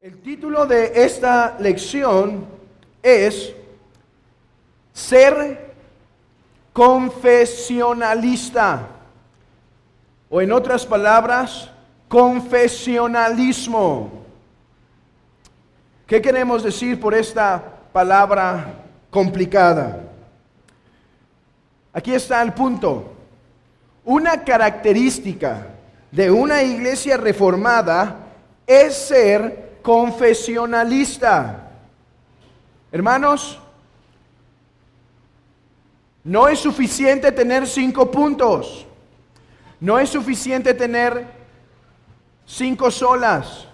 El título de esta lección es Ser confesionalista, o en otras palabras, confesionalismo. ¿Qué queremos decir por esta palabra complicada? Aquí está el punto. Una característica de una iglesia reformada es ser confesionalista. Hermanos, no es suficiente tener 5 puntos. No es suficiente tener 5 solas.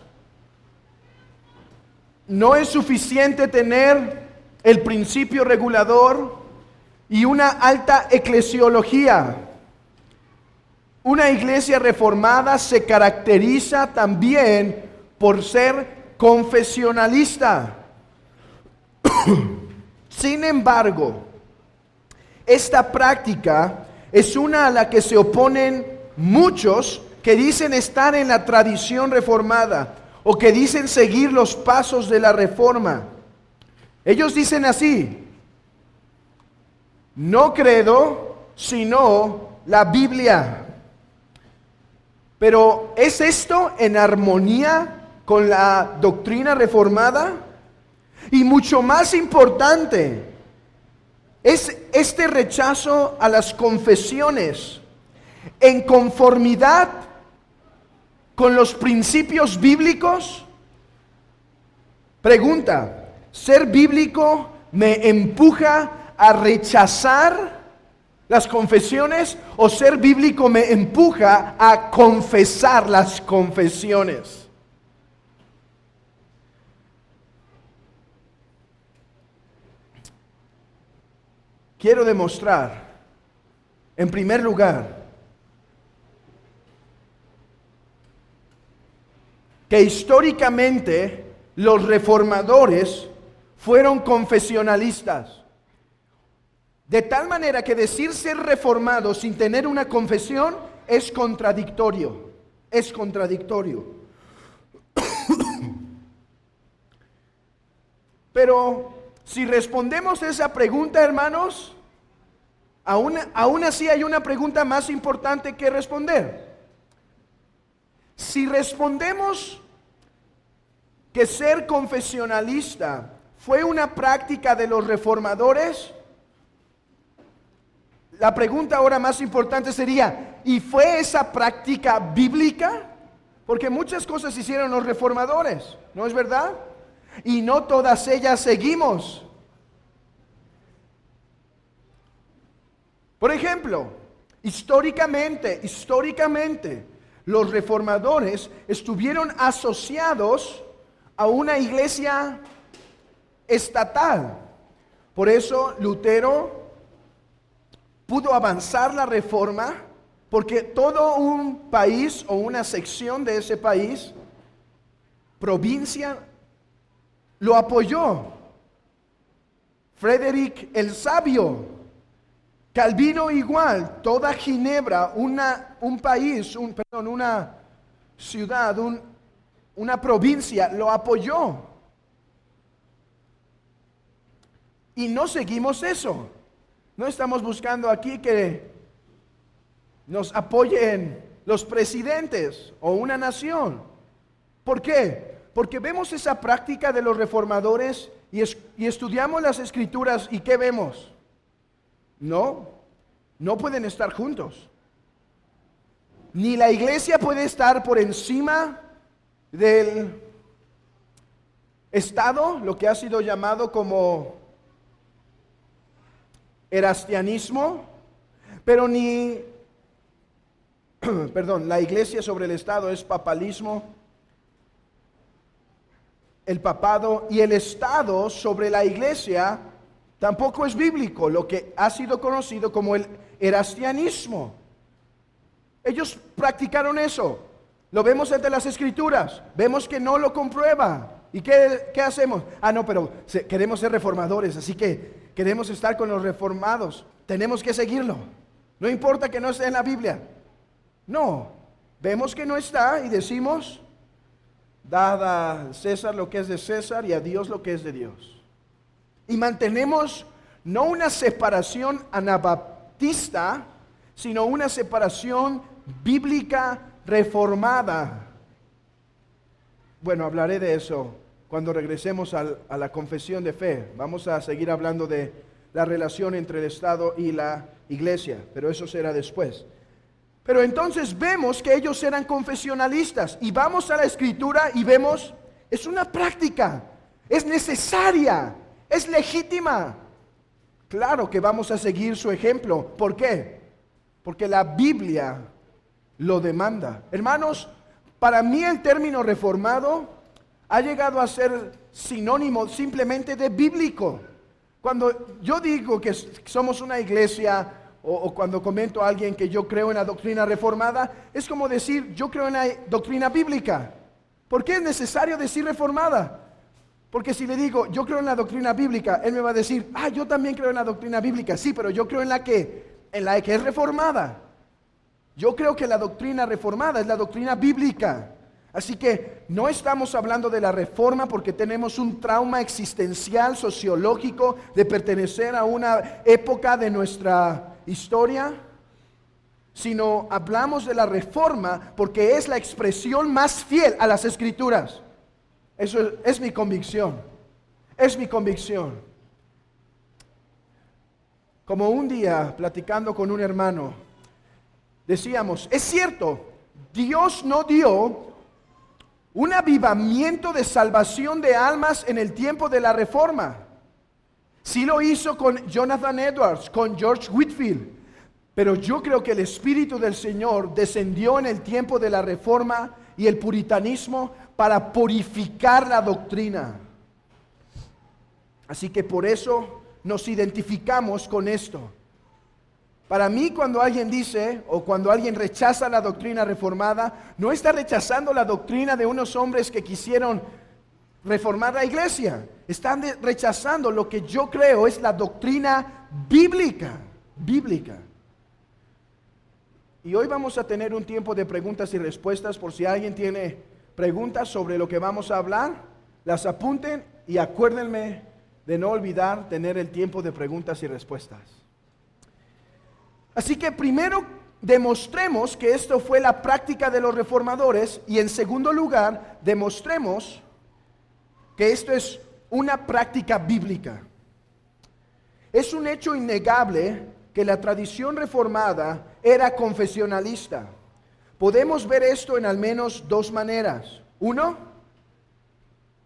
No es suficiente tener el principio regulador y una alta eclesiología. Una iglesia reformada se caracteriza también por ser confesionalista. Sin embargo, esta práctica es una a la que se oponen muchos que dicen estar en la tradición reformada o que dicen seguir los pasos de la reforma. Ellos dicen así: no credo, sino la Biblia. Pero ¿es esto en armonía con la doctrina reformada? Y mucho más importante, ¿es este rechazo a las confesiones en conformidad con los principios bíblicos? Pregunta: ¿ser bíblico me empuja a rechazar las confesiones o ser bíblico me empuja a confesar las confesiones? Quiero demostrar, en primer lugar, que históricamente los reformadores fueron confesionalistas. De tal manera que decir ser reformado sin tener una confesión es contradictorio. Es contradictorio. Pero si respondemos esa pregunta, hermanos, aún así hay una pregunta más importante que responder. Si respondemos que ser confesionalista fue una práctica de los reformadores, la pregunta ahora más importante sería: ¿y fue esa práctica bíblica? Porque muchas cosas hicieron los reformadores, ¿no es verdad? Y no todas ellas seguimos. Por ejemplo, históricamente, los reformadores estuvieron asociados a una iglesia estatal. Por eso Lutero pudo avanzar la reforma, porque todo un país o una sección de ese país, provincia, lo apoyó. Frederick el Sabio, Calvino igual, toda Ginebra, una ciudad, una provincia lo apoyó. Y no seguimos eso. No estamos buscando aquí que nos apoyen los presidentes o una nación. ¿Por qué? Porque vemos esa práctica de los reformadores y estudiamos las escrituras, ¿y qué vemos? No pueden estar juntos. Ni la iglesia puede estar por encima del Estado, lo que ha sido llamado como erastianismo, pero la iglesia sobre el Estado es papalismo. El papado y el Estado sobre la iglesia tampoco es bíblico, lo que ha sido conocido como el erastianismo. Ellos practicaron eso. Lo vemos entre las escrituras. Vemos que no lo comprueba. ¿Y qué hacemos? No, pero queremos ser reformadores, así que queremos estar con los reformados. Tenemos que seguirlo. No importa que no esté en la Biblia. No, vemos que no está y decimos: dad a César lo que es de César y a Dios lo que es de Dios. Y mantenemos no una separación anabaptista, sino una separación bíblica reformada. Bueno, hablaré de eso cuando regresemos a la confesión de fe. Vamos a seguir hablando de la relación entre el Estado y la iglesia, pero eso será después. Pero entonces vemos que ellos eran confesionalistas y vamos a la Escritura y vemos, es una práctica, es necesaria, es legítima. Claro que vamos a seguir su ejemplo. ¿Por qué? Porque la Biblia lo demanda. Hermanos, para mí el término reformado ha llegado a ser sinónimo simplemente de bíblico. Cuando yo digo que somos una iglesia o cuando comento a alguien que yo creo en la doctrina reformada, es como decir yo creo en la doctrina bíblica. ¿Por qué es necesario decir reformada? Porque si le digo, yo creo en la doctrina bíblica, él me va a decir, yo también creo en la doctrina bíblica. Sí, pero yo creo en la que es reformada. Yo creo que la doctrina reformada es la doctrina bíblica. Así que no estamos hablando de la reforma porque tenemos un trauma existencial, sociológico, de pertenecer a una época de nuestra historia, sino hablamos de la reforma porque es la expresión más fiel a las Escrituras. Eso es mi convicción, es mi convicción. Como un día platicando con un hermano, decíamos, es cierto, Dios no dio un avivamiento de salvación de almas en el tiempo de la Reforma. Sí lo hizo con Jonathan Edwards, con George Whitefield, pero yo creo que el Espíritu del Señor descendió en el tiempo de la Reforma y el puritanismo para purificar la doctrina. Así que por eso nos identificamos con esto. Para mí, cuando alguien dice o cuando alguien rechaza la doctrina reformada, no está rechazando la doctrina de unos hombres que quisieron reformar la iglesia. Están rechazando lo que yo creo es la doctrina bíblica. Y hoy vamos a tener un tiempo de preguntas y respuestas. Por si alguien tiene preguntas sobre lo que vamos a hablar, las apunten y acuérdenme de no olvidar tener el tiempo de preguntas y respuestas. Así que primero demostremos que esto fue la práctica de los reformadores y en segundo lugar demostremos que esto es una práctica bíblica. Es un hecho innegable que la tradición reformada era confesionalista. Podemos ver esto en al menos dos maneras. Uno,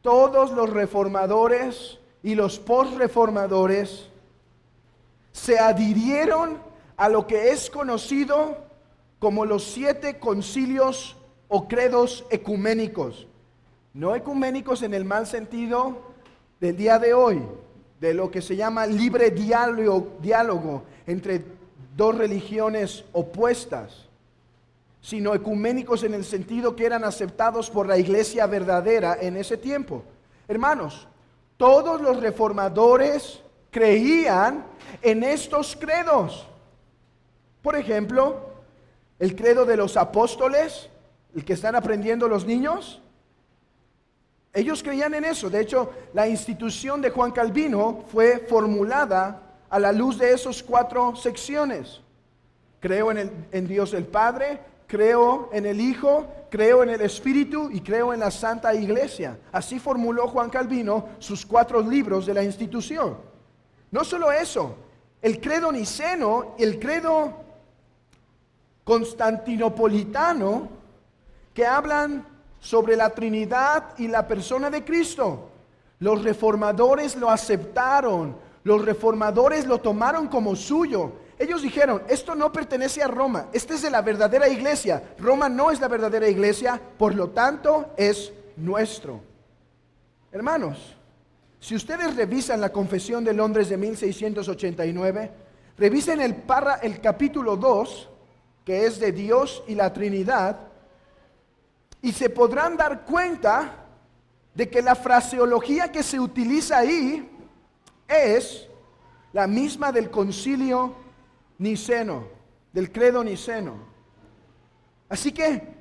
todos los reformadores y los posreformadores se adhirieron a lo que es conocido como los 7 concilios o credos ecuménicos. No ecuménicos en el mal sentido del día de hoy, de lo que se llama libre diálogo entre dos religiones opuestas, sino ecuménicos en el sentido que eran aceptados por la iglesia verdadera en ese tiempo. Hermanos, todos los reformadores creían en estos credos. Por ejemplo, el credo de los apóstoles, el que están aprendiendo los niños, ellos creían en eso. De hecho, la institución de Juan Calvino fue formulada a la luz de esos 4 secciones. Creo en Dios el Padre, creo en el Hijo, creo en el Espíritu y creo en la Santa Iglesia. Así formuló Juan Calvino sus 4 libros de la institución. No solo eso, el credo niceno, el credo constantinopolitano, que hablan sobre la Trinidad y la persona de Cristo. Los reformadores lo aceptaron, los reformadores lo tomaron como suyo. Ellos dijeron, esto no pertenece a Roma, este es de la verdadera iglesia. Roma no es la verdadera iglesia, por lo tanto es nuestro. Hermanos, si ustedes revisan la Confesión de Londres de 1689, revisen el capítulo 2, que es de Dios y la Trinidad, y se podrán dar cuenta de que la fraseología que se utiliza ahí es la misma del concilio niceno, del credo niceno. Así que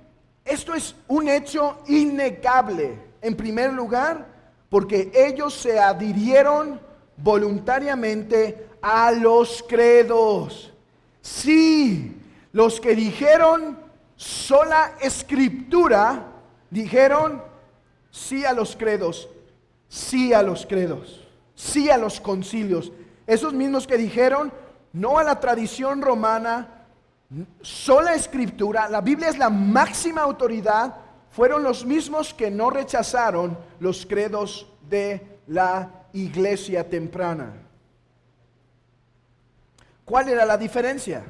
Esto es un hecho innegable. En primer lugar, porque ellos se adhirieron voluntariamente a los credos. Sí, los que dijeron sola escritura, dijeron sí a los credos, sí a los credos, sí a los concilios. Esos mismos que dijeron no a la tradición romana, sola escritura, la Biblia es la máxima autoridad, fueron los mismos que no rechazaron los credos de la iglesia temprana. ¿Cuál era la diferencia?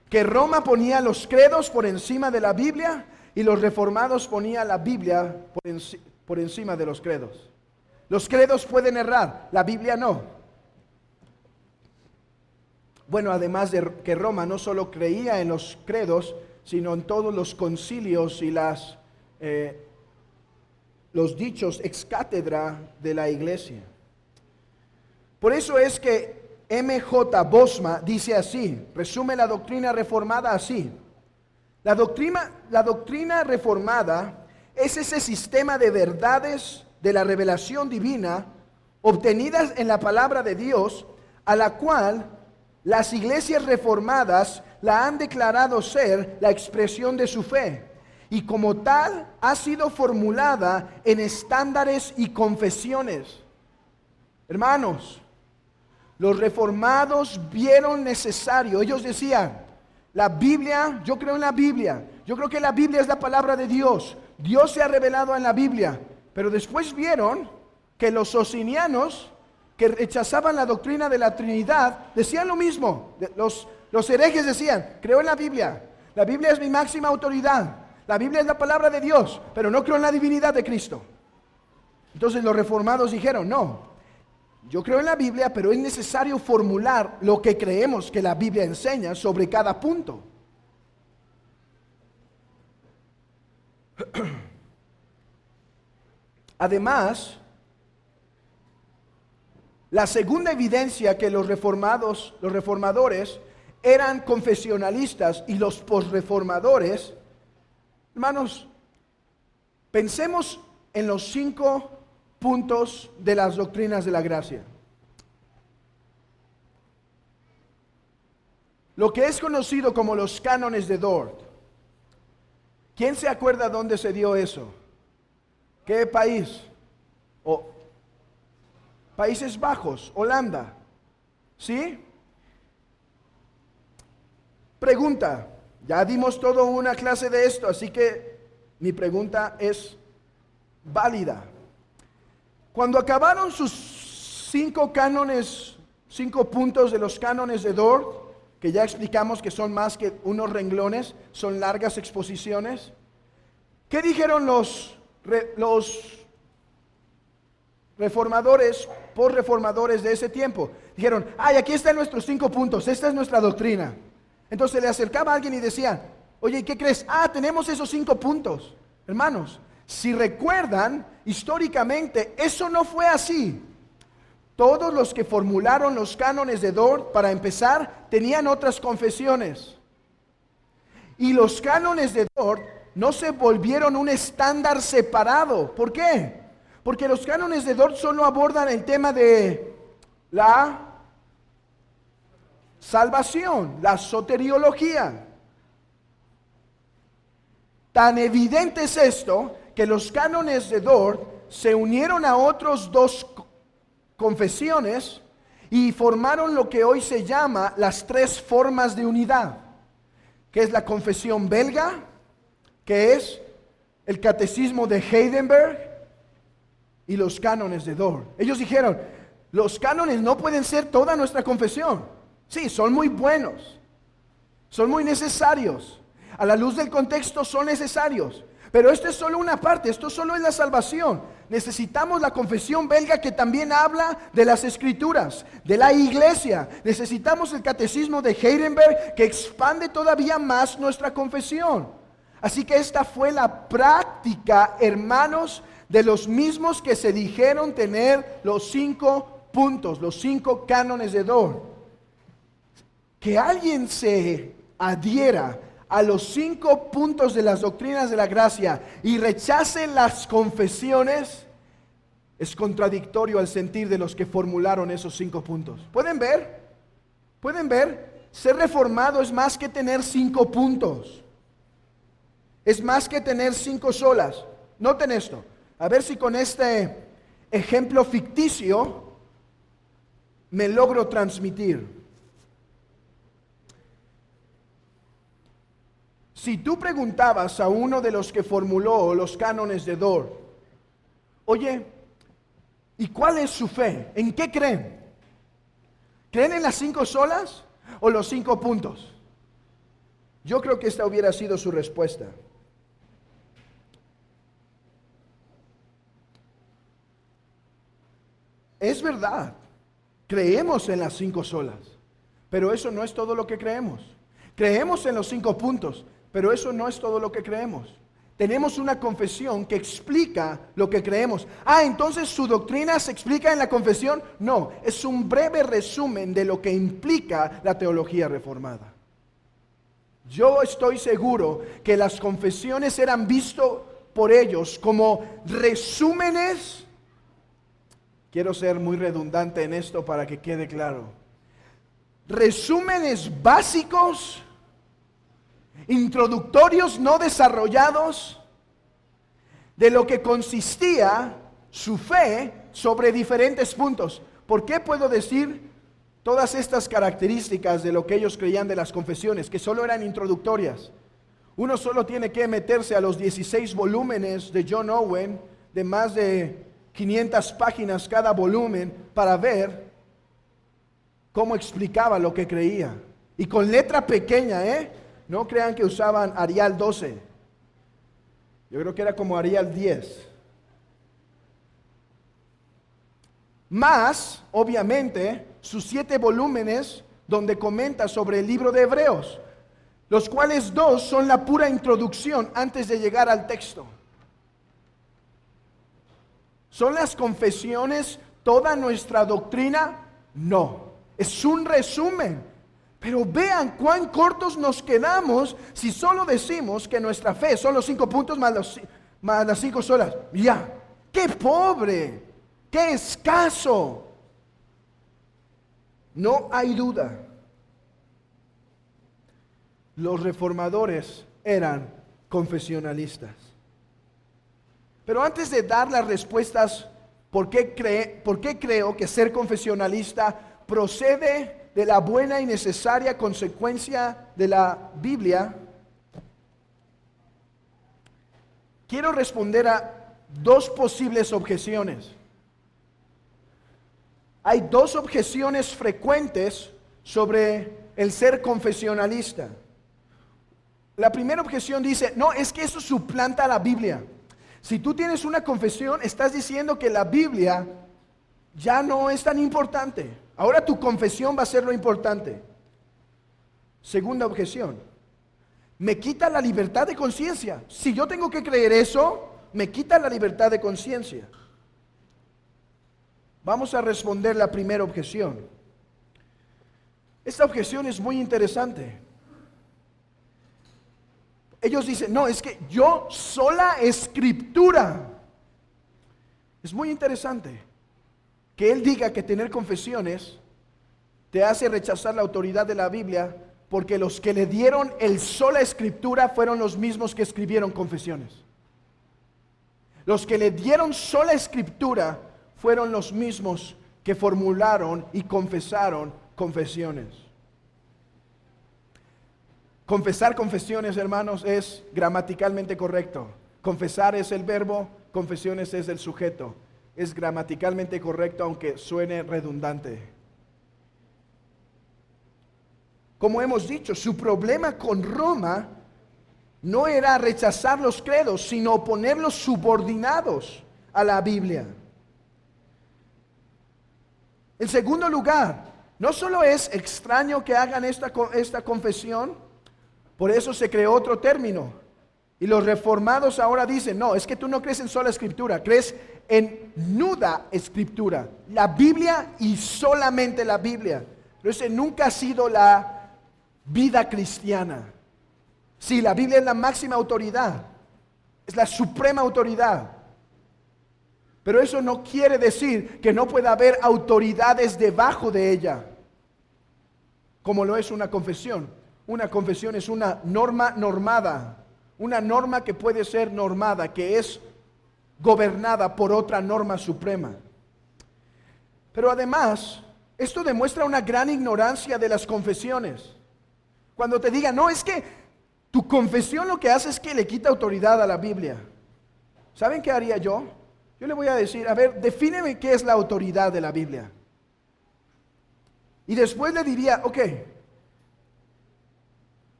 Que Roma ponía los credos por encima de la Biblia y los reformados ponían la Biblia por encima de los credos. Los credos pueden errar, la Biblia no. Bueno, además de que Roma no solo creía en los credos, sino en todos los concilios y los dichos ex cátedra de la iglesia. Por eso es que M.J. Bosma dice así, resume la doctrina reformada así: la doctrina reformada es ese sistema de verdades de la revelación divina obtenidas en la palabra de Dios, a la cual las iglesias reformadas la han declarado ser la expresión de su fe, y como tal ha sido formulada en estándares y confesiones. Hermanos, los reformados vieron necesario, ellos decían, la Biblia, yo creo en la Biblia, yo creo que la Biblia es la palabra de Dios, Dios se ha revelado en la Biblia, pero después vieron que los socinianos, que rechazaban la doctrina de la Trinidad, decían lo mismo. Los herejes decían, creo en la Biblia es mi máxima autoridad, la Biblia es la palabra de Dios, pero no creo en la divinidad de Cristo. Entonces los reformados dijeron, no, yo creo en la Biblia, pero es necesario formular lo que creemos que la Biblia enseña sobre cada punto. Además, la segunda evidencia que los reformadores eran confesionalistas y los posreformadores, hermanos, pensemos en los 5 puntos de las doctrinas de la gracia. Lo que es conocido como los cánones de Dort. ¿Quién se acuerda dónde se dio eso? ¿Qué país? Países Bajos, Holanda. ¿Sí? Pregunta. Ya dimos toda una clase de esto, así que mi pregunta es válida. Cuando acabaron sus 5 cánones, 5 puntos de los cánones de Dort, que ya explicamos que son más que unos renglones, son largas exposiciones, ¿qué dijeron los reformadores, posreformadores de ese tiempo? Dijeron, ay, aquí están nuestros 5 puntos, esta es nuestra doctrina. Entonces le acercaba a alguien y decía, oye, ¿qué crees? Tenemos esos 5 puntos. Hermanos, si recuerdan, históricamente eso no fue así. Todos los que formularon los cánones de Dort, para empezar, tenían otras confesiones. Y los cánones de Dort no se volvieron un estándar separado. ¿Por qué? Porque los cánones de Dort solo abordan el tema de la salvación, la soteriología. Tan evidente es esto que los cánones de Dort se unieron a otros 2 confesiones y formaron lo que hoy se llama las 3 formas de unidad, que es la confesión belga, que es el catecismo de Heidelberg y los cánones de Dort. Ellos dijeron, los cánones no pueden ser toda nuestra confesión. Sí, son muy buenos, son muy necesarios, a la luz del contexto son necesarios, pero esto es solo una parte, esto solo es la salvación. Necesitamos la confesión belga, que también habla de las escrituras, de la iglesia. Necesitamos el catecismo de Heidelberg, que expande todavía más nuestra confesión. Así que esta fue la práctica, hermanos, de los mismos que se dijeron tener los 5 puntos, los 5 cánones de Dort. Que alguien se adhiera a los 5 puntos de las doctrinas de la gracia y rechace las confesiones, es contradictorio al sentir de los que formularon esos 5 puntos. ¿Pueden ver? ¿Pueden ver? Ser reformado es más que tener 5 puntos. Es más que tener 5 solas. Noten esto. A ver si con este ejemplo ficticio me logro transmitir. Si tú preguntabas a uno de los que formuló los cánones de Dort, oye, ¿y cuál es su fe? ¿En qué creen? ¿Creen en las 5 solas o los 5 puntos? Yo creo que esta hubiera sido su respuesta. Es verdad, creemos en las 5 solas, pero eso no es todo lo que creemos. Creemos en los 5 puntos, pero eso no es todo lo que creemos. Tenemos una confesión que explica lo que creemos. Entonces ¿su doctrina se explica en la confesión? No, es un breve resumen de lo que implica la teología reformada. Yo estoy seguro que las confesiones eran vistas por ellos como resúmenes. Quiero ser muy redundante en esto para que quede claro. Resúmenes básicos, introductorios no desarrollados, de lo que consistía su fe sobre diferentes puntos. ¿Por qué puedo decir todas estas características de lo que ellos creían de las confesiones, que solo eran introductorias? Uno solo tiene que meterse a los 16 volúmenes de John Owen, de más de 500 páginas cada volumen, para ver cómo explicaba lo que creía. Y con letra pequeña, no crean que usaban Arial 12. Yo creo que era como Arial 10. Más, obviamente, sus 7 volúmenes donde comenta sobre el libro de Hebreos, los cuales 2 son la pura introducción antes de llegar al texto. ¿Son las confesiones toda nuestra doctrina? No, es un resumen. Pero vean cuán cortos nos quedamos si solo decimos que nuestra fe son los 5 puntos más las 5 solas. Ya, qué pobre, qué escaso. No hay duda. Los reformadores eran confesionalistas. Pero antes de dar las respuestas, ¿por qué creo que ser confesionalista procede de la buena y necesaria consecuencia de la Biblia? Quiero responder a 2 posibles objeciones. Hay 2 objeciones frecuentes sobre el ser confesionalista. La primera objeción dice, no, es que eso suplanta la Biblia. Si tú tienes una confesión, estás diciendo que la Biblia ya no es tan importante. Ahora tu confesión va a ser lo importante. Segunda objeción, me quita la libertad de conciencia. Si yo tengo que creer eso, me quita la libertad de conciencia. Vamos a responder la primera objeción. Esta objeción es muy interesante. Ellos dicen, no, es que yo sola escritura. Es muy interesante que él diga que tener confesiones te hace rechazar la autoridad de la Biblia, porque los que le dieron el sola escritura fueron los mismos que escribieron confesiones. Los que le dieron sola escritura fueron los mismos que formularon y confesaron confesiones. Confesar confesiones, hermanos, es gramaticalmente correcto. Confesar es el verbo, confesiones es el sujeto. Es gramaticalmente correcto, aunque suene redundante. Como hemos dicho, su problema con Roma no era rechazar los credos, sino ponerlos subordinados a la Biblia. En segundo lugar, no solo es extraño que hagan esta confesión, por eso se creó otro término. Y los reformados ahora dicen, no, es que tú no crees en sola escritura, crees en nuda escritura, la Biblia y solamente la Biblia. Pero ese nunca ha sido la vida cristiana. Sí, la Biblia es la máxima autoridad, es la suprema autoridad. Pero eso no quiere decir que no pueda haber autoridades debajo de ella, como lo es una confesión. Una confesión es una norma normada, una norma que puede ser normada, que es gobernada por otra norma suprema. Pero además, esto demuestra una gran ignorancia de las confesiones. Cuando te digan, no, es que tu confesión lo que hace es que le quita autoridad a la Biblia. ¿Saben qué haría yo? Yo le voy a decir, a ver, defíneme qué es la autoridad de la Biblia. Y después le diría, ok,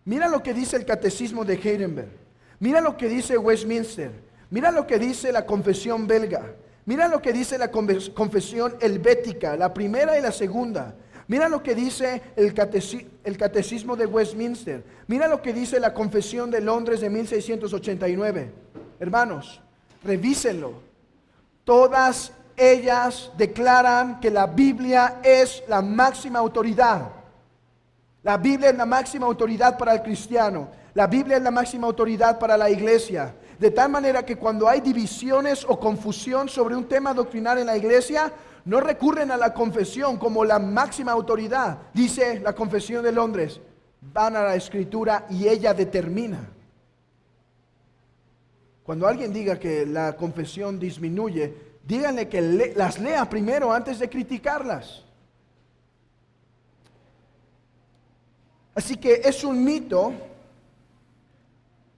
mira lo que dice el Catecismo de Heidelberg, mira lo que dice Westminster, mira lo que dice la Confesión belga, mira lo que dice la Confesión helvética, la primera y la segunda, mira lo que dice el Catecismo de Westminster, mira lo que dice la Confesión de Londres de 1689. Hermanos, revísenlo. Todas ellas declaran que la Biblia es la máxima autoridad. La Biblia es la máxima autoridad para el cristiano. La Biblia es la máxima autoridad para la iglesia. De tal manera que cuando hay divisiones o confusión sobre un tema doctrinal en la iglesia, no recurren a la confesión como la máxima autoridad. Dice la Confesión de Londres, van a la Escritura y ella determina. Cuando alguien diga que la confesión disminuye, díganle que las lea primero antes de criticarlas. Así que es un mito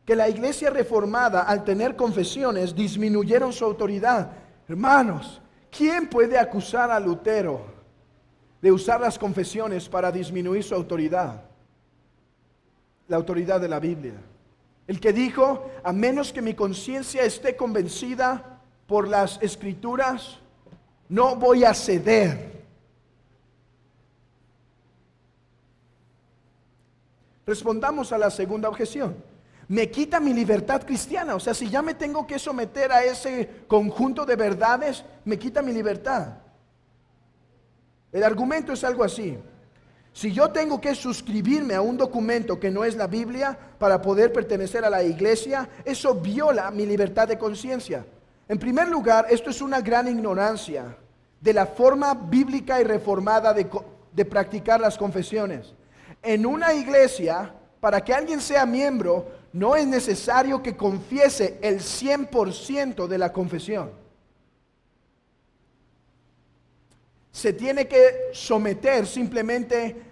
que la iglesia reformada, al tener confesiones, disminuyeron su autoridad. Hermanos, ¿quién puede acusar a Lutero de usar las confesiones para disminuir su autoridad? La autoridad de la Biblia. El que dijo, a menos que mi conciencia esté convencida por las Escrituras, no voy a ceder. Respondamos a la segunda objeción. Me quita mi libertad cristiana. O sea, si ya me tengo que someter a ese conjunto de verdades, me quita mi libertad. El argumento es algo así. Si yo tengo que suscribirme a un documento que no es la Biblia para poder pertenecer a la iglesia, eso viola mi libertad de conciencia. En primer lugar, esto es una gran ignorancia de la forma bíblica y reformada de practicar las confesiones. En una iglesia, para que alguien sea miembro, no es necesario que confiese el 100% de la confesión. Se tiene que someter simplemente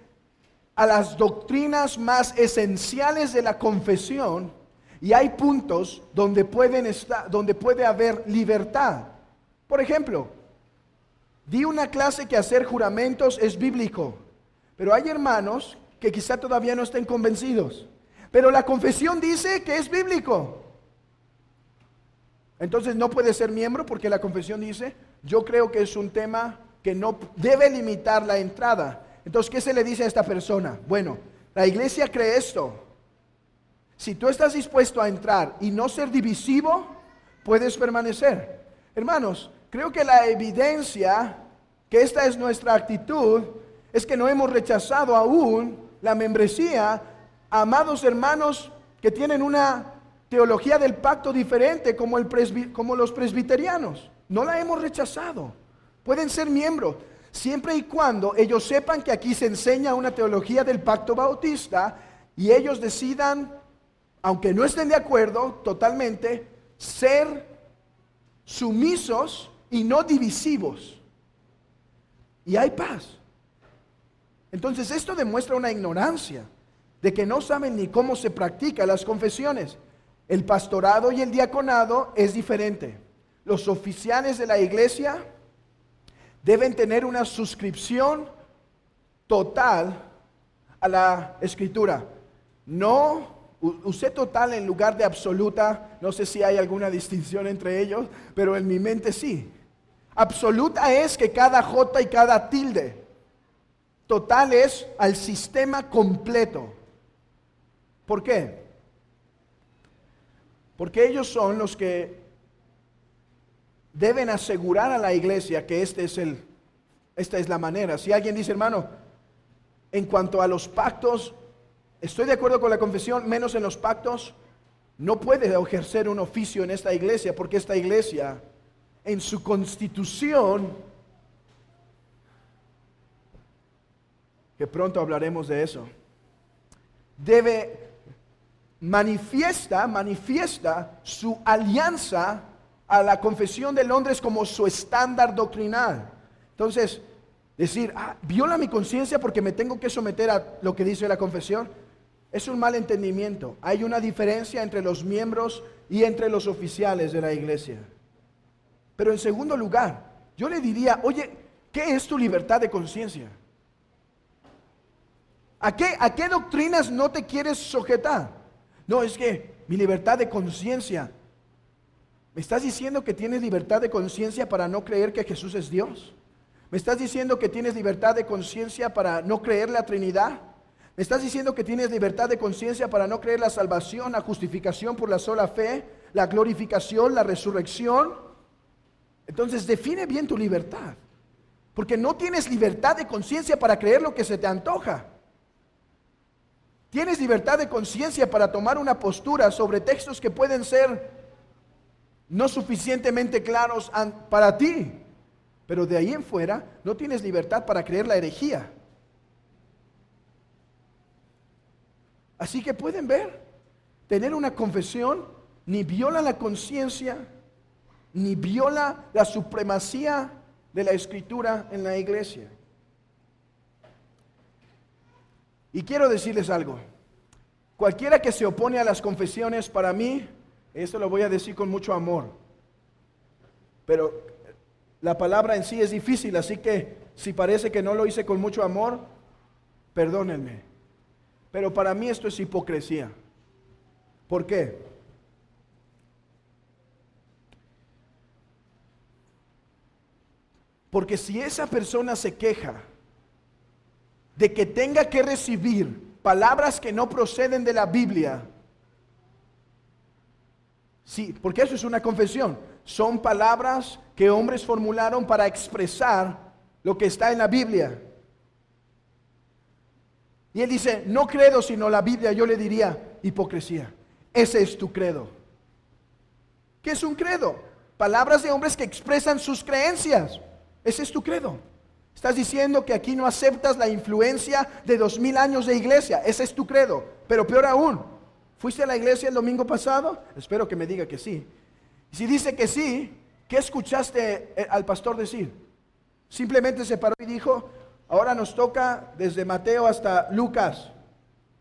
a las doctrinas más esenciales de la confesión, y hay puntos donde puede haber libertad. Por ejemplo, di una clase que hacer juramentos es bíblico, pero hay hermanos que quizá todavía no estén convencidos, pero la confesión dice que es bíblico. Entonces no puede ser miembro porque la confesión dice, yo creo que es un tema que no debe limitar la entrada. Entonces, ¿qué se le dice a esta persona? Bueno, la iglesia cree esto. Si tú estás dispuesto a entrar y no ser divisivo, puedes permanecer. Hermanos, creo que la evidencia que esta es nuestra actitud es que no hemos rechazado aún la membresía a amados hermanos que tienen una teología del pacto diferente como los presbiterianos. No la hemos rechazado. Pueden ser miembros, siempre y cuando ellos sepan que aquí se enseña una teología del pacto bautista y ellos decidan, aunque no estén de acuerdo totalmente, ser sumisos y no divisivos. Y hay paz. Entonces esto demuestra una ignorancia de que no saben ni cómo se practican las confesiones. El pastorado y el diaconado es diferente. Los oficiales de la iglesia deben tener una suscripción total a la Escritura. No, usé total en lugar de absoluta. No sé si hay alguna distinción entre ellos, pero en mi mente sí. Absoluta es que cada jota y cada tilde. Total es al sistema completo. ¿Por qué? Porque ellos son los que deben asegurar a la iglesia que esta es la manera. Si alguien dice, hermano, en cuanto a los pactos, estoy de acuerdo con la confesión, menos en los pactos, no puede ejercer un oficio en esta iglesia, porque esta iglesia, en su constitución, que pronto hablaremos de eso, manifiesta su alianza a la Confesión de Londres como su estándar doctrinal. Entonces, decir, viola mi conciencia porque me tengo que someter a lo que dice la confesión, es un mal entendimiento. Hay una diferencia entre los miembros y entre los oficiales de la iglesia. Pero en segundo lugar, yo le diría, oye, ¿qué es tu libertad de conciencia? ¿A qué doctrinas no te quieres sujetar? No, es que mi libertad de conciencia. ¿Me estás diciendo que tienes libertad de conciencia para no creer que Jesús es Dios? ¿Me estás diciendo que tienes libertad de conciencia para no creer la Trinidad? ¿Me estás diciendo que tienes libertad de conciencia para no creer la salvación, la justificación por la sola fe, la glorificación, la resurrección? Entonces define bien tu libertad, porque no tienes libertad de conciencia para creer lo que se te antoja. Tienes libertad de conciencia para tomar una postura sobre textos que pueden ser no suficientemente claros para ti, pero de ahí en fuera no tienes libertad para creer la herejía. Así que pueden ver, tener una confesión ni viola la conciencia, ni viola la supremacía de la Escritura en la iglesia. Y quiero decirles algo, cualquiera que se opone a las confesiones, para mí, esto lo voy a decir con mucho amor, pero la palabra en sí es difícil, así que si parece que no lo hice con mucho amor, perdónenme. Pero para mí esto es hipocresía. ¿Por qué? Porque si esa persona se queja de que tenga que recibir palabras que no proceden de la Biblia, sí, porque eso es una confesión, son palabras que hombres formularon para expresar lo que está en la Biblia. Y él dice, no credo sino la Biblia. Yo le diría, hipocresía. Ese es tu credo. ¿Qué es un credo? Palabras de hombres que expresan sus creencias. Ese es tu credo. Estás diciendo que aquí no aceptas la influencia de 2000 años de iglesia. Ese es tu credo. Pero peor aún, ¿fuiste a la iglesia el domingo pasado? Espero que me diga que sí. Y si dice que sí, ¿qué escuchaste al pastor decir? Simplemente se paró y dijo, ahora nos toca desde Mateo hasta Lucas.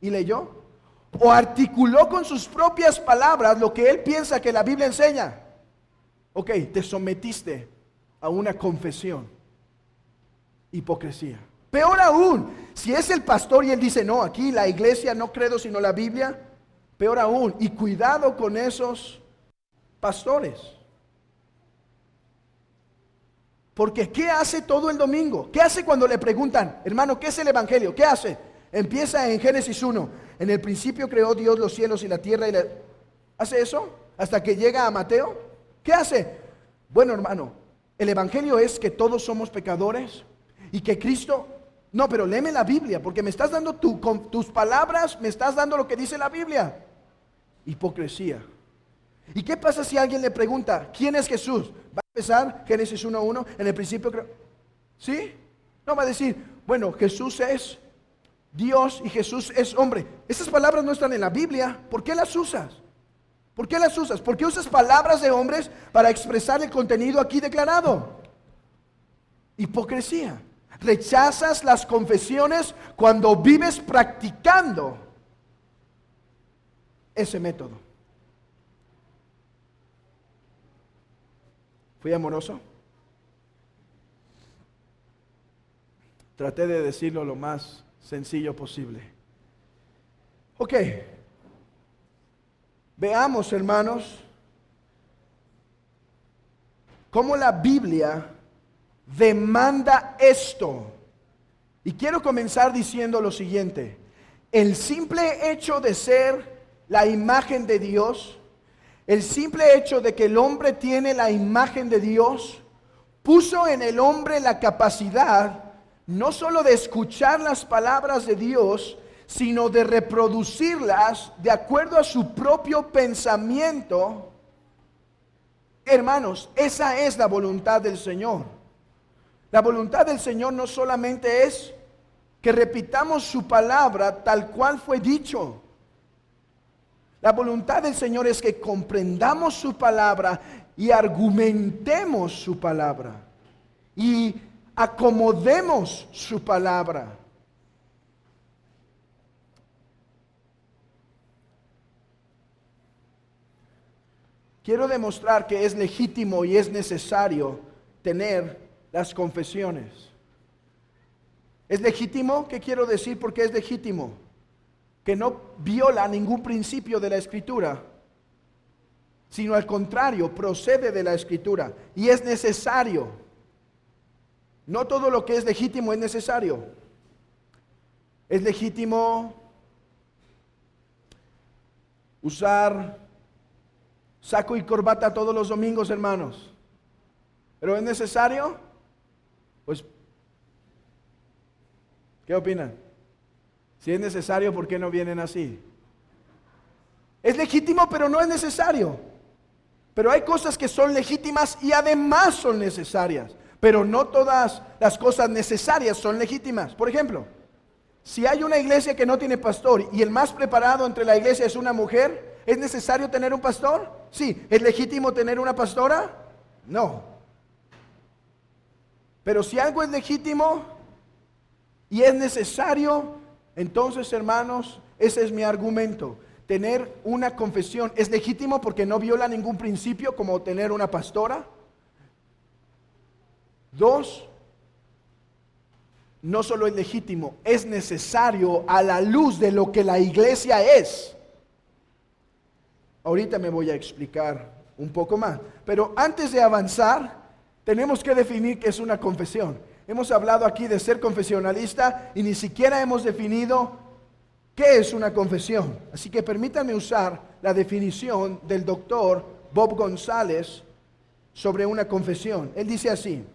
¿Y leyó? ¿O articuló con sus propias palabras lo que él piensa que la Biblia enseña? Ok, te sometiste a una confesión. Hipocresía. Peor aún, si es el pastor y él dice, no, aquí la iglesia no credo sino la Biblia. Peor aún, y cuidado con esos pastores. Porque ¿qué hace todo el domingo? ¿Qué hace cuando le preguntan, hermano, qué es el evangelio? ¿Qué hace? Empieza en Génesis 1. En el principio creó Dios los cielos y la tierra. ¿Hace eso? Hasta que llega a Mateo. ¿Qué hace? Bueno, hermano, el evangelio es que todos somos pecadores y que Cristo... No, pero léeme la Biblia, porque me estás dando con tus palabras, me estás dando lo que dice la Biblia. Hipocresía. ¿Y qué pasa si alguien le pregunta, ¿quién es Jesús? Va a empezar Génesis 1:1, en el principio creo. ¿Sí? No va a decir, bueno, Jesús es Dios y Jesús es hombre. Esas palabras no están en la Biblia. ¿Por qué las usas? ¿Por qué las usas? ¿Por qué usas palabras de hombres para expresar el contenido aquí declarado? Hipocresía. Rechazas las confesiones cuando vives practicando ese método. ¿Fui amoroso? Traté de decirlo lo más sencillo posible. Ok. Veamos, hermanos, cómo la Biblia demanda esto. Y quiero comenzar diciendo lo siguiente. El simple hecho de ser la imagen de Dios, el simple hecho de que el hombre tiene la imagen de Dios, puso en el hombre la capacidad no solo de escuchar las palabras de Dios, sino de reproducirlas de acuerdo a su propio pensamiento. Hermanos, esa es la voluntad del Señor. La voluntad del Señor no solamente es que repitamos su palabra tal cual fue dicho. La voluntad del Señor es que comprendamos su palabra y argumentemos su palabra y acomodemos su palabra. Quiero demostrar que es legítimo y es necesario tener las confesiones. ¿Es legítimo? ¿Qué quiero decir? ¿Por qué es legítimo? Que no viola ningún principio de la Escritura, sino al contrario, procede de la Escritura y es necesario. No todo lo que es legítimo es necesario. Es legítimo usar saco y corbata todos los domingos, hermanos. ¿Pero es necesario? Pues, ¿qué opinan? Si es necesario, ¿por qué no vienen así? Es legítimo, pero no es necesario. Pero hay cosas que son legítimas y además son necesarias. Pero no todas las cosas necesarias son legítimas. Por ejemplo, si hay una iglesia que no tiene pastor y el más preparado entre la iglesia es una mujer, ¿es necesario tener un pastor? Sí. ¿Es legítimo tener una pastora? No. Pero si algo es legítimo y es necesario, entonces, hermanos, ese es mi argumento. Tener una confesión es legítimo porque no viola ningún principio, como tener una pastora. 2, no solo es legítimo, es necesario a la luz de lo que la iglesia es. Ahorita me voy a explicar un poco más, pero antes de avanzar, tenemos que definir qué es una confesión. Hemos hablado aquí de ser confesionalista y ni siquiera hemos definido qué es una confesión. Así que permítanme usar la definición del doctor Bob González sobre una confesión. Él dice así: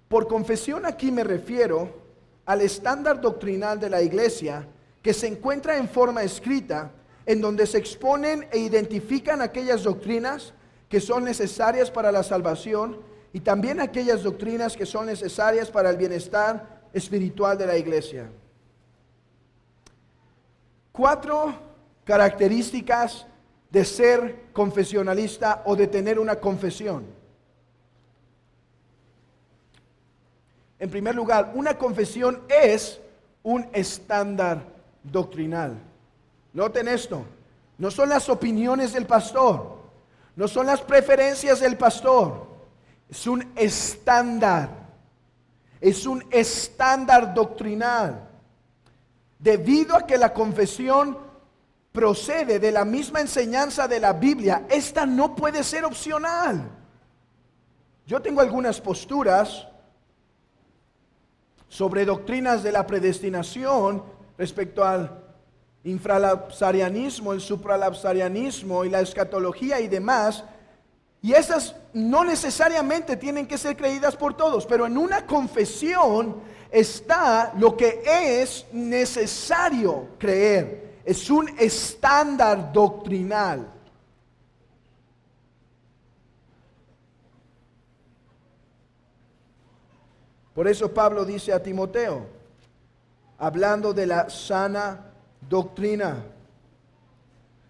por confesión aquí me refiero al estándar doctrinal de la iglesia que se encuentra en forma escrita, en donde se exponen e identifican aquellas doctrinas que son necesarias para la salvación y también aquellas doctrinas que son necesarias para el bienestar espiritual de la iglesia. 4 características de ser confesionalista o de tener una confesión. En primer lugar, una confesión es un estándar doctrinal. Noten esto, no son las opiniones del pastor, no son las preferencias del pastor, es un estándar doctrinal. Debido a que la confesión procede de la misma enseñanza de la Biblia, esta no puede ser opcional. Yo tengo algunas posturas sobre doctrinas de la predestinación respecto al infralapsarianismo, el supralapsarianismo y la escatología y demás, y esas no necesariamente tienen que ser creídas por todos, pero en una confesión está lo que es necesario creer. Es un estándar doctrinal. Por eso Pablo dice a Timoteo, hablando de la sana doctrina: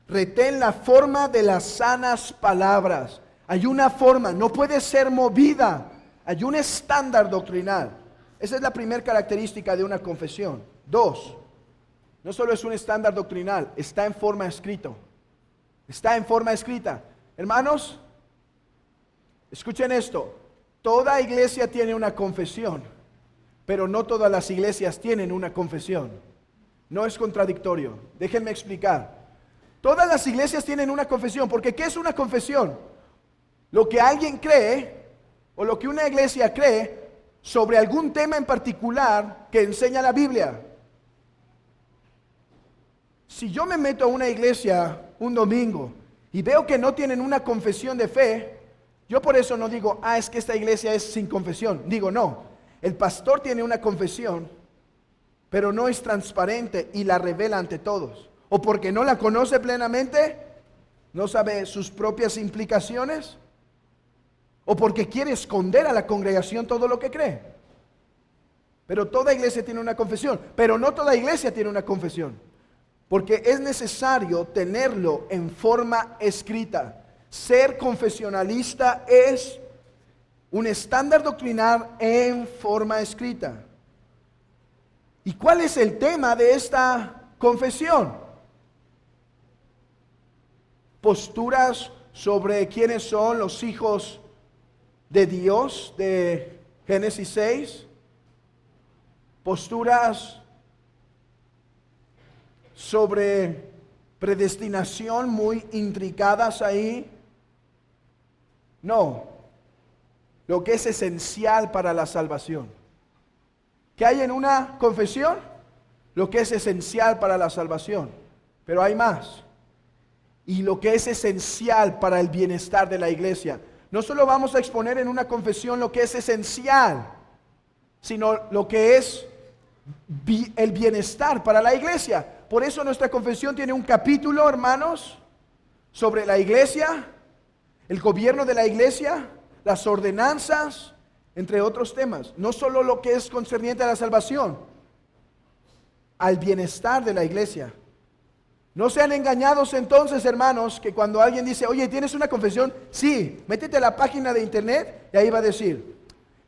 retén la forma de las sanas palabras. Hay una forma, no puede ser movida. Hay un estándar doctrinal. Esa es la primera característica de una confesión. 2, no solo es un estándar doctrinal, está en forma escrita. Está en forma escrita. Hermanos, escuchen esto. Toda iglesia tiene una confesión, pero no todas las iglesias tienen una confesión. No es contradictorio. Déjenme explicar. Todas las iglesias tienen una confesión, porque ¿qué es una confesión? Lo que alguien cree o lo que una iglesia cree sobre algún tema en particular que enseña la Biblia. Si yo me meto a una iglesia un domingo y veo que no tienen una confesión de fe, yo por eso no digo, es que esta iglesia es sin confesión. Digo, no, el pastor tiene una confesión pero no es transparente y la revela ante todos. O porque no la conoce plenamente, no sabe sus propias implicaciones, o porque quiere esconder a la congregación todo lo que cree. Pero toda iglesia tiene una confesión, pero no toda iglesia tiene una confesión, porque es necesario tenerlo en forma escrita. Ser confesionalista es un estándar doctrinal en forma escrita. ¿Y cuál es el tema de esta confesión? Posturas sobre quiénes son los hijos de Dios de Génesis 6. Posturas sobre predestinación muy intricadas ahí. No, lo que es esencial para la salvación. ¿Qué hay en una confesión? Lo que es esencial para la salvación. Pero hay más. Y lo que es esencial para el bienestar de la iglesia. No solo vamos a exponer en una confesión lo que es esencial, sino lo que es el bienestar para la iglesia. Por eso nuestra confesión tiene un capítulo, hermanos, sobre la iglesia, el gobierno de la iglesia, las ordenanzas, entre otros temas. No solo lo que es concerniente a la salvación, al bienestar de la iglesia. No sean engañados entonces, hermanos, que cuando alguien dice, oye, ¿tienes una confesión? Sí, métete a la página de internet y ahí va a decir,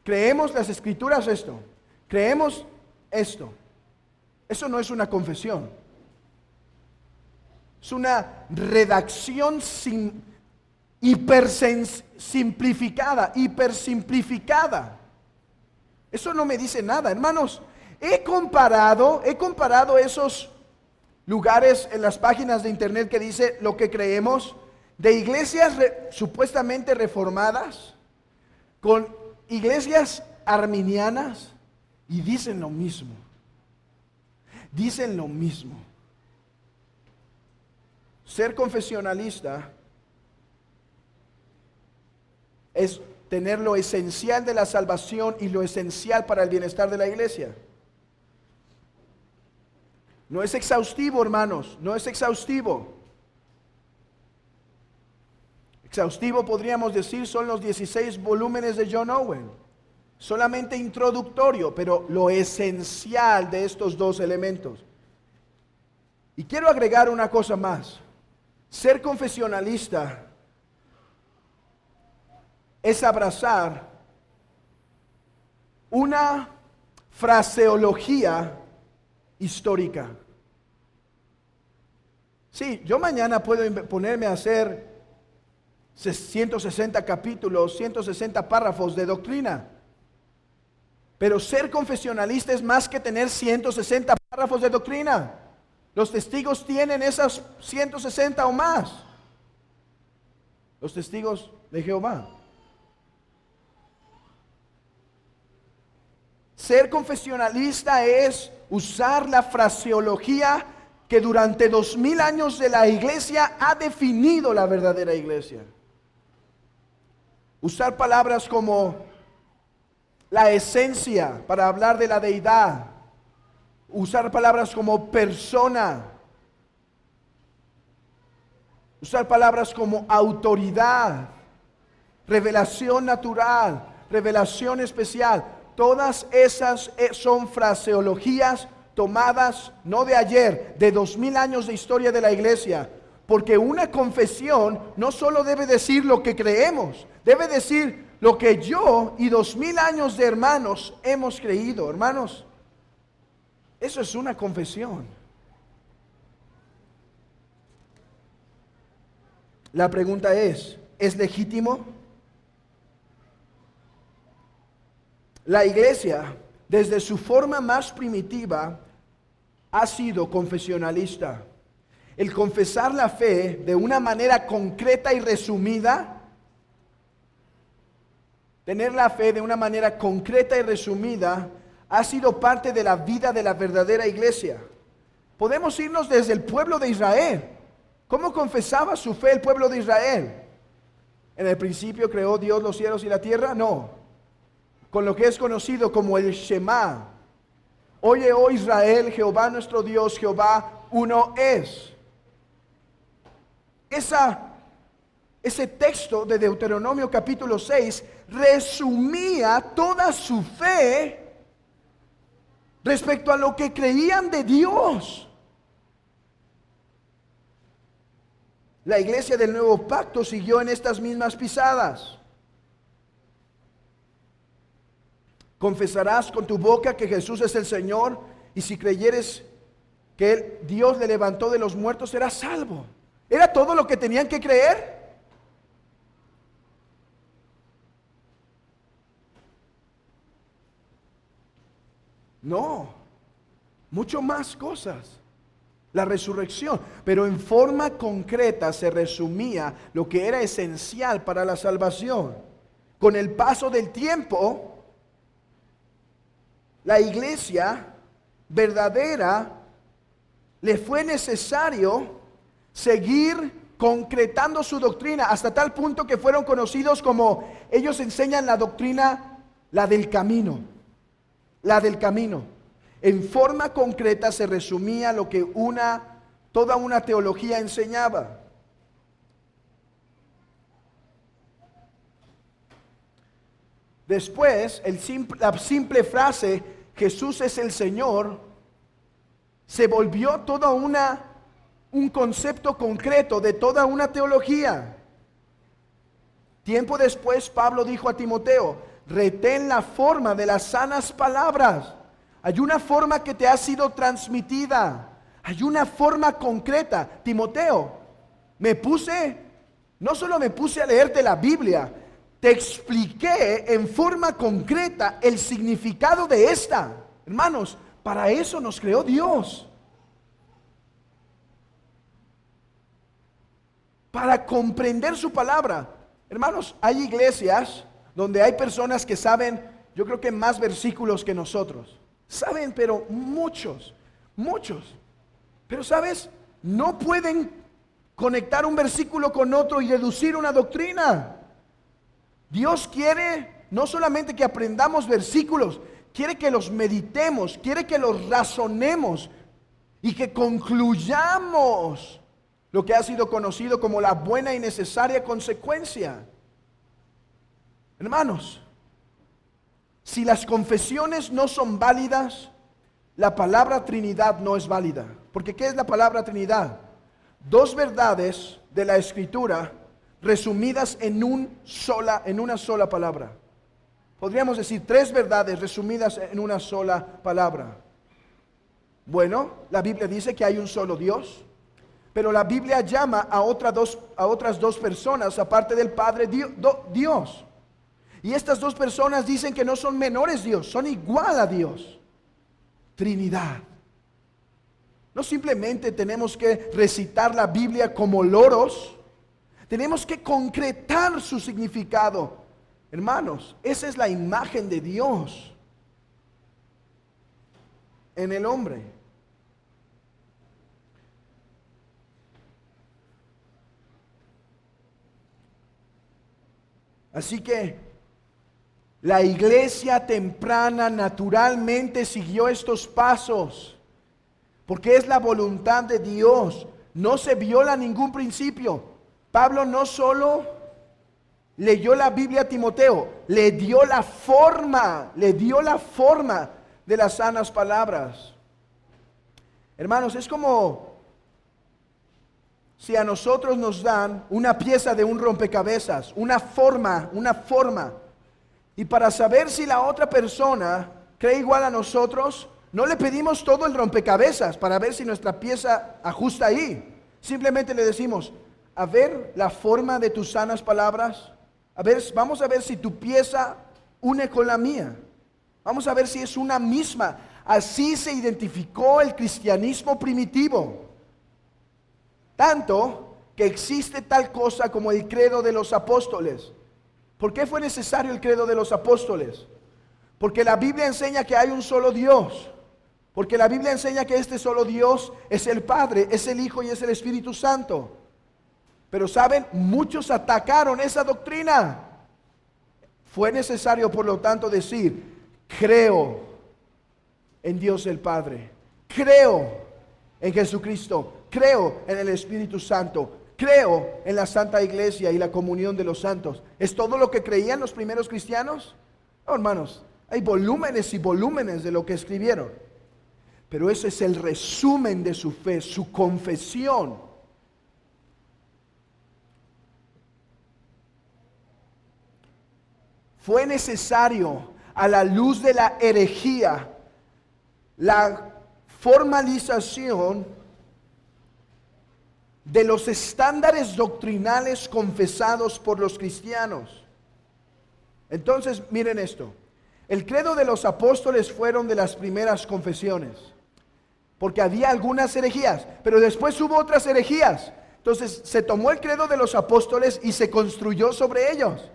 creemos las escrituras esto, creemos esto. Eso no es una confesión. Es una redacción hipersimplificada. Eso no me dice nada, hermanos. He comparado esos lugares en las páginas de internet que dice lo que creemos de iglesias supuestamente reformadas con iglesias arminianas y dicen lo mismo. Dicen lo mismo. Ser confesionalista es tener lo esencial de la salvación y lo esencial para el bienestar de la iglesia. No es exhaustivo, hermanos, no es exhaustivo. Exhaustivo podríamos decir son los 16 volúmenes de John Owen. Solamente introductorio, pero lo esencial de estos dos elementos. Y quiero agregar una cosa más. Ser confesionalista es abrazar una fraseología histórica. Sí, yo mañana puedo ponerme a hacer 160 capítulos, 160 párrafos de doctrina. Pero ser confesionalista es más que tener 160 párrafos de doctrina. Los testigos tienen esas 160 o más. Los testigos de Jehová. Ser confesionalista es usar la fraseología que durante 2000 años de la iglesia ha definido la verdadera iglesia. Usar palabras como la esencia para hablar de la deidad. Usar palabras como persona. Usar palabras como autoridad, revelación natural, revelación especial. Todas esas son fraseologías tomadas no de ayer, de 2000 años de historia de la iglesia. Porque una confesión no solo debe decir lo que creemos, debe decir lo que yo y 2000 años de hermanos hemos creído, hermanos. Eso es una confesión. La pregunta es legítimo? La iglesia, desde su forma más primitiva, ha sido confesionalista. El confesar la fe de una manera concreta y resumida, tener la fe de una manera concreta y resumida, ha sido parte de la vida de la verdadera iglesia. Podemos irnos desde el pueblo de Israel. ¿Cómo confesaba su fe el pueblo de Israel? ¿En el principio creó Dios los cielos y la tierra? No. Con lo que es conocido como el Shema, Oye, oh Israel, Jehová nuestro Dios, Jehová uno es. Ese texto de Deuteronomio capítulo 6 resumía toda su fe respecto a lo que creían de Dios. La iglesia del Nuevo Pacto siguió en estas mismas pisadas. Confesarás con tu boca que Jesús es el Señor, y si creyeres que Dios le levantó de los muertos, serás salvo. ¿Era todo lo que tenían que creer? No, mucho más cosas. La resurrección, pero en forma concreta se resumía lo que era esencial para la salvación. Con el paso del tiempo, la iglesia verdadera le fue necesario seguir concretando su doctrina hasta tal punto que fueron conocidos como, ellos enseñan la doctrina, la del camino. La del camino. En forma concreta se resumía lo que toda una teología enseñaba. Después, la simple frase, Jesús es el Señor, se volvió un concepto concreto de toda una teología. Tiempo después, Pablo dijo a Timoteo, retén la forma de las sanas palabras. Hay una forma que te ha sido transmitida. Hay una forma concreta. Timoteo, no solo me puse a leerte la Biblia, te expliqué en forma concreta el significado de esta. Hermanos, para eso nos creó Dios. Para comprender su palabra. Hermanos, hay iglesias donde hay personas que saben, yo creo que más versículos que nosotros. Saben, pero muchos. Pero ¿sabes? No pueden conectar un versículo con otro y deducir una doctrina. Dios quiere no solamente que aprendamos versículos, quiere que los meditemos, quiere que los razonemos y que concluyamos lo que ha sido conocido como la buena y necesaria consecuencia. Hermanos, si las confesiones no son válidas, la palabra Trinidad no es válida. Porque ¿qué es la palabra Trinidad? Dos verdades de la Escritura resumidas en una sola palabra. Podríamos decir tres verdades resumidas en una sola palabra. Bueno, la Biblia dice que hay un solo Dios, pero la Biblia llama a otras dos personas aparte del Padre Dios. Y estas dos personas dicen que no son menores Dios, son igual a Dios. Trinidad. No simplemente tenemos que recitar la Biblia como loros, tenemos que concretar su significado. Hermanos, esa es la imagen de Dios en el hombre. Así que la iglesia temprana naturalmente siguió estos pasos, porque es la voluntad de Dios. No se viola ningún principio. Pablo no solo leyó la Biblia a Timoteo, le dio la forma de las sanas palabras. Hermanos, es como si a nosotros nos dan una pieza de un rompecabezas, una forma, y para saber si la otra persona cree igual a nosotros, no le pedimos todo el rompecabezas para ver si nuestra pieza ajusta ahí. Simplemente le decimos, a ver la forma de tus sanas palabras, vamos a ver si tu pieza une con la mía. Vamos a ver si es una misma. Así se identificó el cristianismo primitivo. Tanto que existe tal cosa como el credo de los apóstoles. ¿Por qué fue necesario el credo de los apóstoles? Porque la Biblia enseña que hay un solo Dios. Porque la Biblia enseña que este solo Dios es el Padre, es el Hijo y es el Espíritu Santo. Pero saben, muchos atacaron esa doctrina. Fue necesario, por lo tanto, decir, creo en Dios el Padre, creo en Jesucristo, creo en el Espíritu Santo, creo en la Santa Iglesia y la comunión de los santos. ¿Es todo lo que creían los primeros cristianos? No, hermanos, hay volúmenes y volúmenes de lo que escribieron. Pero ese es el resumen de su fe, su confesión. Fue necesario, a la luz de la herejía, la formalización de los estándares doctrinales confesados por los cristianos. Entonces, miren esto. El credo de los apóstoles fueron de las primeras confesiones, porque había algunas herejías, pero después hubo otras herejías. Entonces, se tomó el credo de los apóstoles y se construyó sobre ellos.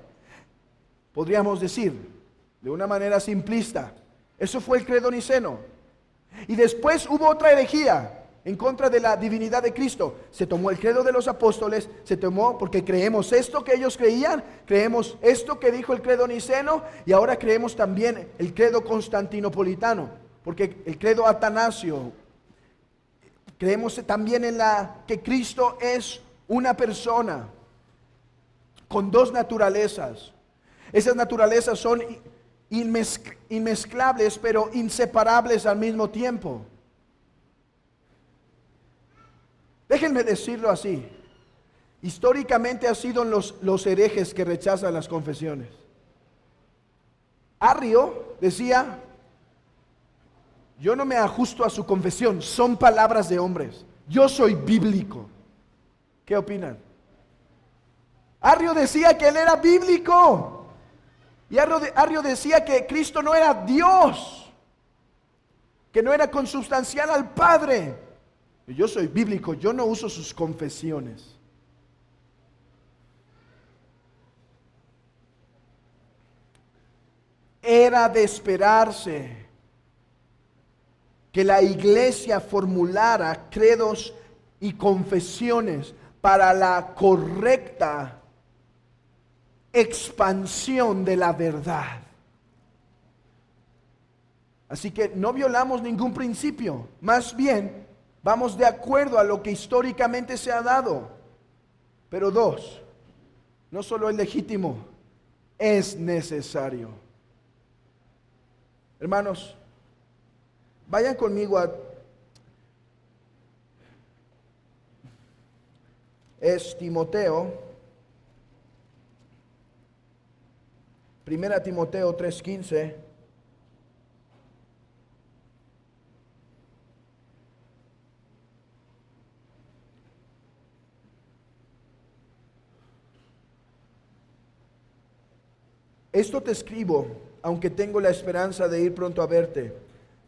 Podríamos decir, de una manera simplista, eso fue el credo niceno. Y después hubo otra herejía en contra de la divinidad de Cristo. Se tomó el credo de los apóstoles, se tomó porque creemos esto que ellos creían, creemos esto que dijo el credo niceno, y ahora creemos también el credo constantinopolitano, porque el credo atanasio, creemos también en que Cristo es una persona con dos naturalezas. Esas naturalezas son inmezclables, pero inseparables al mismo tiempo. Déjenme decirlo así. Históricamente ha sido los herejes que rechazan las confesiones. Arrio decía: yo no me ajusto a su confesión, son palabras de hombres, yo soy bíblico. ¿Qué opinan? Arrio decía que él era bíblico. Y Arrio decía que Cristo no era Dios, que no era consubstancial al Padre. Y yo soy bíblico, yo no uso sus confesiones. Era de esperarse que la iglesia formulara credos y confesiones para la correcta expansión de la verdad. Así que no violamos ningún principio, más bien vamos de acuerdo a lo que históricamente se ha dado. Pero dos, no solo es legítimo, es necesario. Hermanos, vayan conmigo a Timoteo. 1 Timoteo 3:15. Esto te escribo, aunque tengo la esperanza de ir pronto a verte,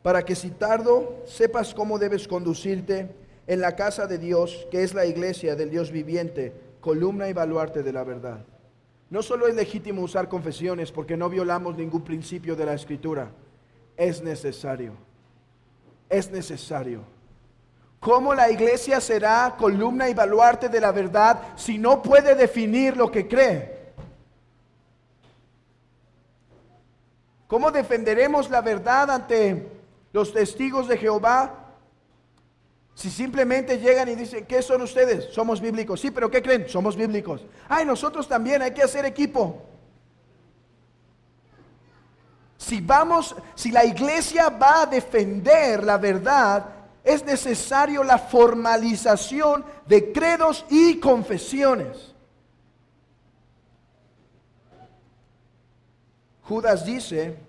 para que si tardo, sepas cómo debes conducirte en la casa de Dios, que es la iglesia del Dios viviente, columna y baluarte de la verdad. No solo es legítimo usar confesiones porque no violamos ningún principio de la Escritura, es necesario. Es necesario. ¿Cómo la iglesia será columna y baluarte de la verdad si no puede definir lo que cree? ¿Cómo defenderemos la verdad ante los testigos de Jehová si simplemente llegan y dicen: ¿qué son ustedes? Somos bíblicos. Sí, pero ¿qué creen? Somos bíblicos. Ay, nosotros también, hay que hacer equipo. Si la iglesia va a defender la verdad, es necesario la formalización de credos y confesiones. Judas dice: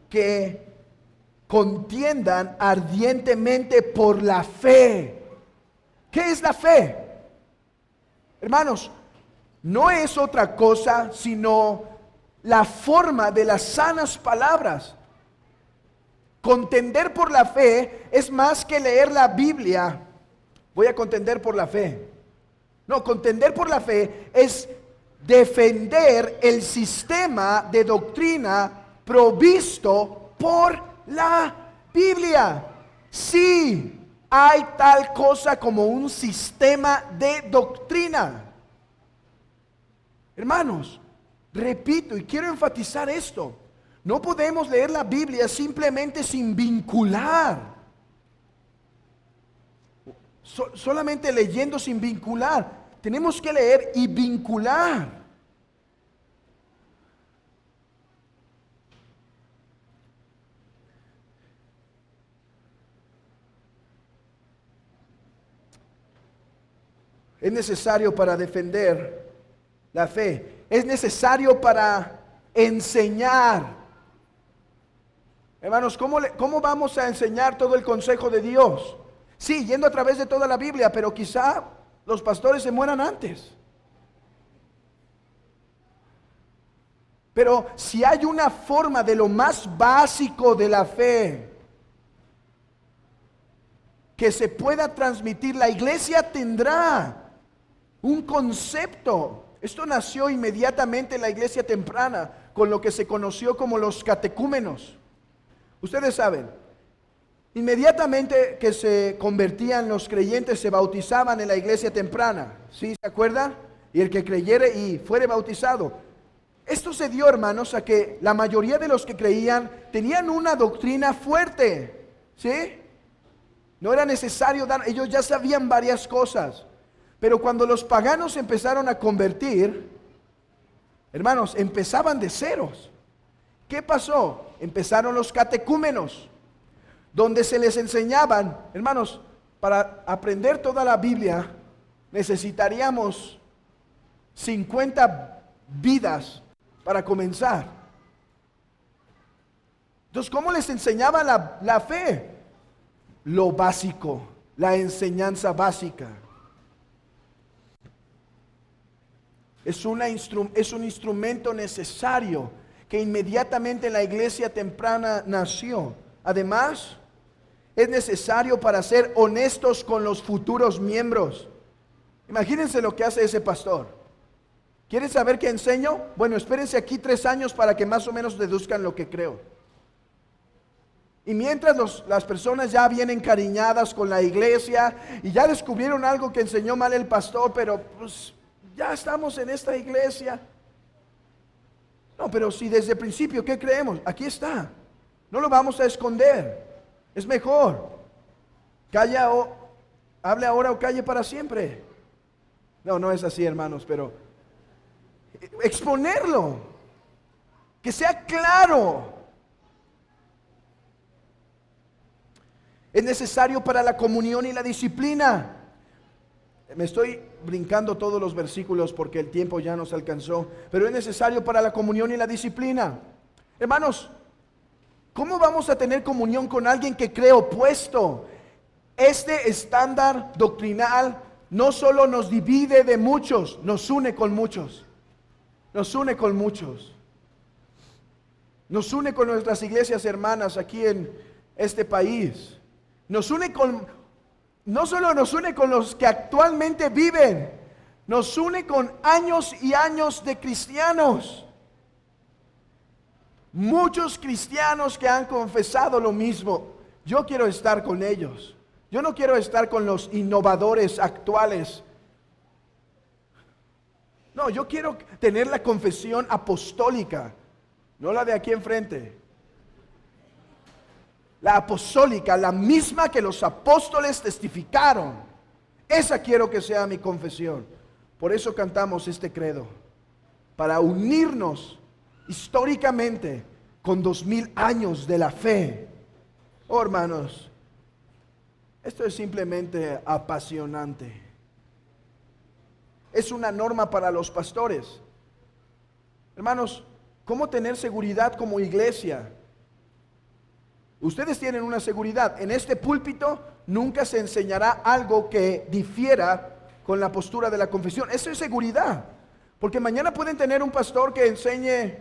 que contiendan ardientemente por la fe. ¿Qué es la fe? Hermanos, no es otra cosa sino la forma de las sanas palabras. Contender por la fe es más que leer la Biblia. Voy a contender por la fe. No, contender por la fe es defender el sistema de doctrina provisto por la Biblia. Sí, hay tal cosa como un sistema de doctrina. Hermanos, Repito, y quiero enfatizar esto, no podemos leer la Biblia simplemente sin vincular. Solamente leyendo sin vincular. Tenemos que leer y vincular. Es necesario para defender la fe. Es necesario para enseñar. Hermanos, ¿cómo vamos a enseñar todo el consejo de Dios? Sí, yendo a través de toda la Biblia, pero quizá los pastores se mueran antes. Pero si hay una forma de lo más básico de la fe que se pueda transmitir, la iglesia tendrá un concepto. Esto nació inmediatamente en la iglesia temprana, con lo que se conoció como los catecúmenos. Ustedes saben, inmediatamente que se convertían los creyentes, se bautizaban en la iglesia temprana. ¿Sí se acuerdan? Y el que creyere y fuere bautizado. Esto se dio, hermanos, a que la mayoría de los que creían tenían una doctrina fuerte. ¿Sí? No era necesario dar, ellos ya sabían varias cosas. Pero cuando los paganos empezaron a convertir, hermanos, empezaban de ceros. ¿Qué pasó? Empezaron los catecúmenos, donde se les enseñaban, hermanos, para aprender toda la Biblia necesitaríamos 50 vidas para comenzar. Entonces, ¿cómo les enseñaba la fe? Lo básico, la enseñanza básica. Es un instrumento necesario que inmediatamente la iglesia temprana nació. Además, es necesario para ser honestos con los futuros miembros. Imagínense lo que hace ese pastor. ¿Quieren saber qué enseño? Bueno, espérense aquí 3 años para que más o menos deduzcan lo que creo. Y mientras las personas ya vienen encariñadas con la iglesia y ya descubrieron algo que enseñó mal el pastor, pero pues ya estamos en esta iglesia. No, pero si desde el principio, ¿qué creemos? Aquí está. No lo vamos a esconder. Es mejor. Calla o hable ahora o calle para siempre. No, no es así, hermanos, pero exponerlo. Que sea claro. Es necesario para la comunión y la disciplina. Me estoy brincando todos los versículos porque el tiempo ya nos alcanzó, pero es necesario para la comunión y la disciplina. Hermanos, ¿cómo vamos a tener comunión con alguien que cree opuesto? Este estándar doctrinal no solo nos divide de muchos, nos une con muchos. Nos une con muchos. Nos une con nuestras iglesias hermanas aquí en este país. Nos une no solo nos une con los que actualmente viven, nos une con años y años de cristianos. Muchos cristianos que han confesado lo mismo. Yo quiero estar con ellos. Yo no quiero estar con los innovadores actuales. No, yo quiero tener la confesión apostólica, no la de aquí enfrente. La apostólica, la misma que los apóstoles testificaron. Esa quiero que sea mi confesión. Por eso cantamos este credo. Para unirnos históricamente con 2000 años de la fe. Oh, hermanos, esto es simplemente apasionante. Es una norma para los pastores. Hermanos, ¿cómo tener seguridad como iglesia? Ustedes tienen una seguridad. En este púlpito nunca se enseñará algo que difiera con la postura de la confesión. Eso es seguridad. Porque mañana pueden tener un pastor que enseñe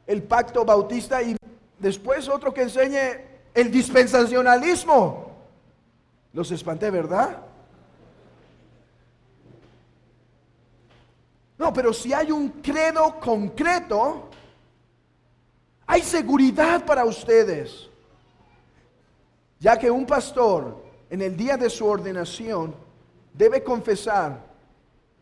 el pacto bautista y después otro que enseñe el dispensacionalismo. Los espanté, ¿verdad? No, pero si hay un credo concreto, hay seguridad para ustedes. Ya que un pastor en el día de su ordenación debe confesar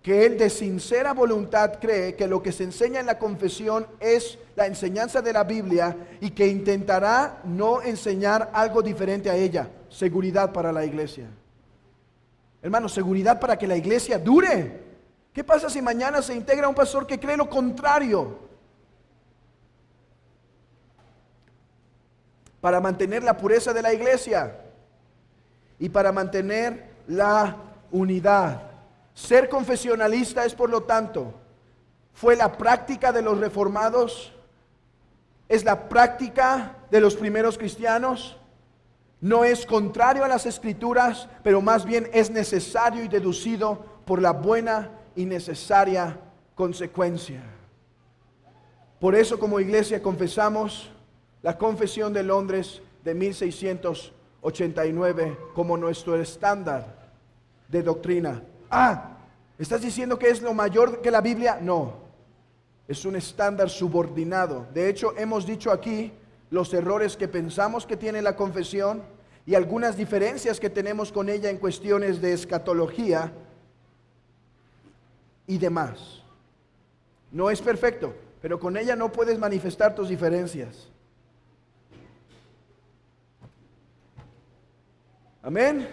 que él de sincera voluntad cree que lo que se enseña en la confesión es la enseñanza de la Biblia y que intentará no enseñar algo diferente a ella. Seguridad para la iglesia. Hermano, seguridad para que la iglesia dure. ¿Qué pasa si mañana se integra un pastor que cree lo contrario? Para mantener la pureza de la iglesia y para mantener la unidad. Ser confesionalista es, por lo tanto, fue la práctica de los reformados, es la práctica de los primeros cristianos, no es contrario a las escrituras, pero más bien es necesario y deducido por la buena y necesaria consecuencia. Por eso, como iglesia, confesamos la Confesión de Londres de 1689 como nuestro estándar de doctrina. ¿Estás diciendo que es lo mayor que la Biblia? No, es un estándar subordinado. De hecho, hemos dicho aquí los errores que pensamos que tiene la confesión y algunas diferencias que tenemos con ella en cuestiones de escatología y demás. No es perfecto, pero con ella no puedes manifestar tus diferencias. Amén.